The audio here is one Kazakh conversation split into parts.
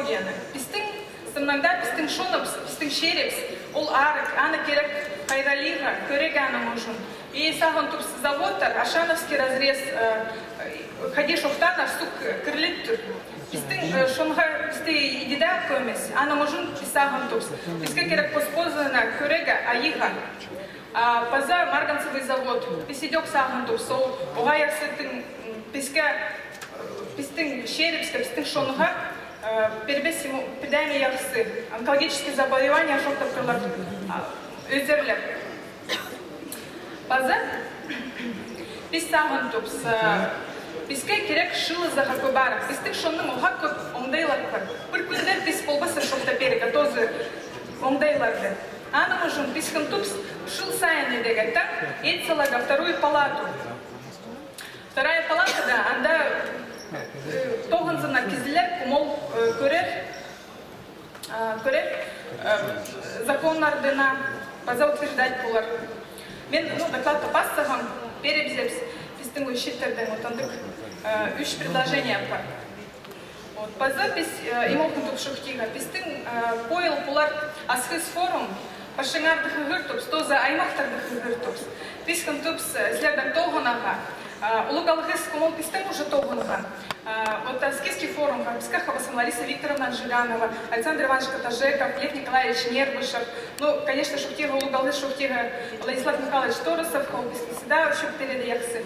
идеологияны. Пистың сымнаңда пистың шонапс, пистың шерепс, ол арык, аны керек хайралиға, көреганы можын. И сағын тұрс заводтар, Ашановский разрез, Хадиш Охтанов сук кірліттір. Пистың шонға писты идеда көмес, аны можын писағын тұрс. Писқа керек поспозына көрега, аиға. Паза марганцевый завод, писидек сағын тұрс, ол оғай ақсыртың пистың шерепска, пистың шонға перебес ему педами яхсы, онкологические заболевания шоқтаптылар өздерлеп. База пистағын тұпс, писке керек шылы заға барық, пистік шонның оға көп оңдайлар бар. Бір күндер пис болбасы шоқта перега, тозы оңдайларды. Аны мұжын пискін тұпс шыл сайын едегайта, етсалага вторую палату. Вторая палатада, анда тоғынзына кізілер, кумол көрер законнардына база утверждать болар. Мен докладқа пассағам, перебзепс, пистің өшеттерден отандық үш предложения бар. База имолқын тұпшықтиға, пистің пойл бұлар асхыз форум, пашыңардық ғыртупс, тоза аймақтардық ғыртупс. Пискін тұпс следак тоғынаға, улугалғыз кумол пистің уже тоғынаға. Вот Аскизский форум, Пискахова Лариса Викторовна Жиганова, Александр Иванович Катажеков, Лев Николаевич Нербышев, ну, конечно, Шухтига Улугалы, Шухтига Владислав Михайлович Торосов, Холбискисида, Шуптеледеяксы.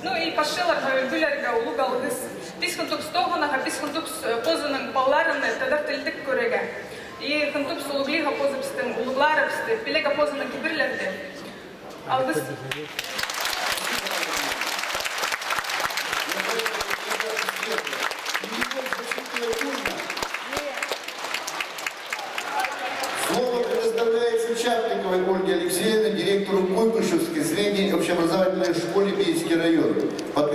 Ну и Пашелар, Гулярга, Улугалгыз, Пискантупс Тоганага, Пискантупс Позаның Палларыны, Тадар Тельдік Көреге. И Хантупс Улуглига Позапстың, Улугларапсты, Пелега Позаның Кибірлерді. Алгыз... Слово предоставляется Чапниковой Ольге Алексеевне, директору Куйбышевской средней общеобразовательной школы Бийский район.